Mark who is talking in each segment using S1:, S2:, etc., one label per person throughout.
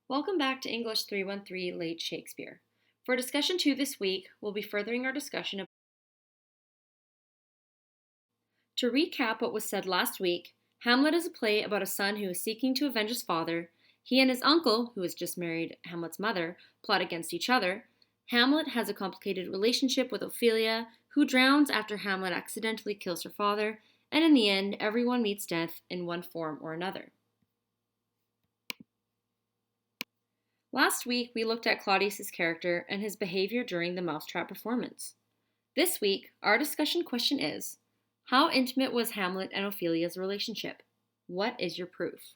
S1: Welcome back to English 313 Late Shakespeare. For discussion 2 this week, we'll be furthering our discussion of. To recap what was said last week, Hamlet is a play about a son who is seeking to avenge his father. He and his uncle, who has just married Hamlet's mother, plot against each other. Hamlet has a complicated relationship with Ophelia, who drowns after Hamlet accidentally kills her father, and in the end, everyone meets death in one form or another. Last week, we looked at Claudius's character and his behavior during the mousetrap performance. This week, our discussion question is, how intimate was Hamlet and Ophelia's relationship? What is your proof?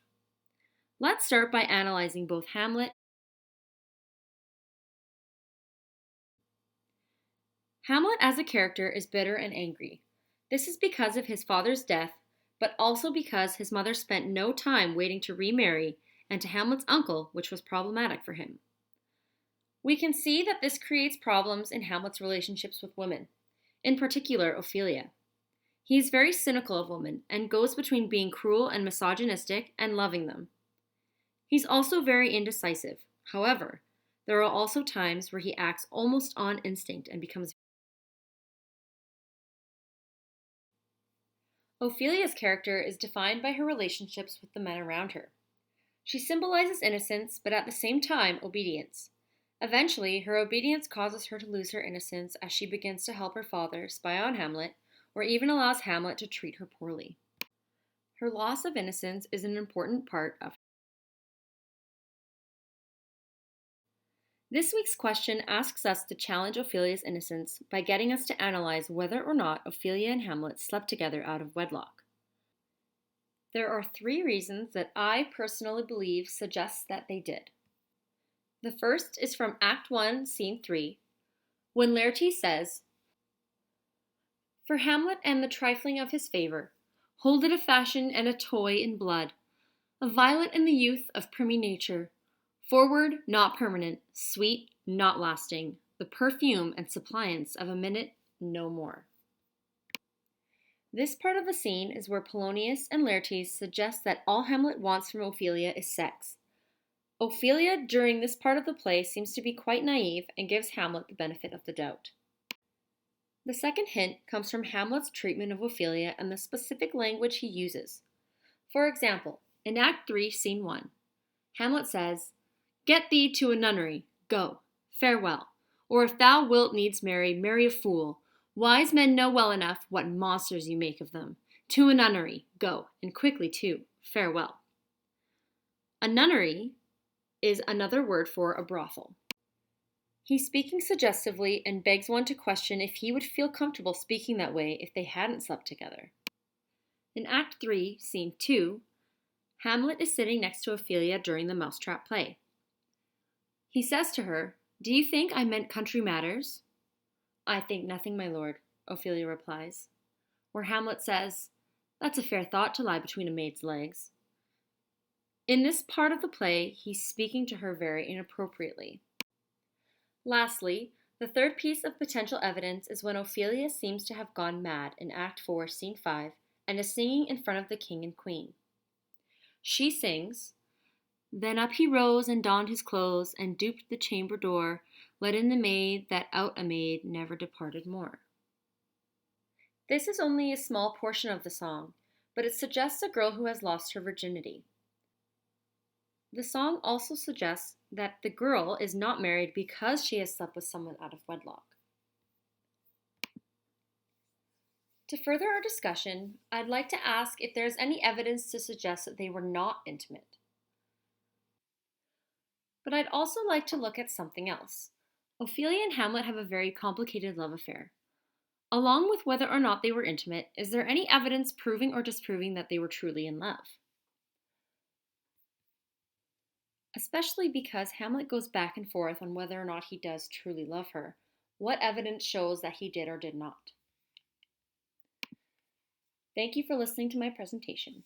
S1: Let's start by analyzing both Hamlet. Hamlet as a character is bitter and angry. This is because of his father's death, but also because his mother spent no time waiting to remarry and to Hamlet's uncle, which was problematic for him. We can see that this creates problems in Hamlet's relationships with women, in particular Ophelia. He is very cynical of women and goes between being cruel and misogynistic and loving them. He's also very indecisive. However, there are also times where he acts almost on instinct and becomes. Ophelia's character is defined by her relationships with the men around her. She symbolizes innocence, but at the same time, obedience. Eventually, her obedience causes her to lose her innocence as she begins to help her father spy on Hamlet, or even allows Hamlet to treat her poorly. Her loss of innocence is an important part of. This week's question asks us to challenge Ophelia's innocence by getting us to analyze whether or not Ophelia and Hamlet slept together out of wedlock. There are 3 reasons that I personally believe suggests that they did. The first is from Act 1, Scene 3, when Laertes says, "For Hamlet and the trifling of his favor, hold it a fashion and a toy in blood, a violet in the youth of primy nature, forward, not permanent, sweet, not lasting, the perfume and suppliance of a minute, no more." This part of the scene is where Polonius and Laertes suggest that all Hamlet wants from Ophelia is sex. Ophelia, during this part of the play, seems to be quite naive and gives Hamlet the benefit of the doubt. The second hint comes from Hamlet's treatment of Ophelia and the specific language he uses. For example, in Act 3, Scene 1, Hamlet says, "Get thee to a nunnery, go, farewell, or if thou wilt needs marry a fool. Wise men know well enough what monsters you make of them. To a nunnery, go, and quickly too, farewell." A nunnery is another word for a brothel. He's speaking suggestively and begs one to question if he would feel comfortable speaking that way if they hadn't slept together. In Act 3, Scene 2, Hamlet is sitting next to Ophelia during the mousetrap play. He says to her, "Do you think I meant country matters?" "I think nothing, my lord," Ophelia replies. Where Hamlet says, "That's a fair thought to lie between a maid's legs." In this part of the play, he's speaking to her very inappropriately. Lastly, the third piece of potential evidence is when Ophelia seems to have gone mad in Act 4, Scene 5, and is singing in front of the king and queen. She sings, "Then up he rose and donned his clothes, and duped the chamber door, let in the maid that out a maid never departed more." This is only a small portion of the song, but it suggests a girl who has lost her virginity. The song also suggests that the girl is not married because she has slept with someone out of wedlock. To further our discussion, I'd like to ask if there's any evidence to suggest that they were not intimate. But I'd also like to look at something else. Ophelia and Hamlet have a very complicated love affair. Along with whether or not they were intimate, is there any evidence proving or disproving that they were truly in love? Especially because Hamlet goes back and forth on whether or not he does truly love her. What evidence shows that he did or did not? Thank you for listening to my presentation.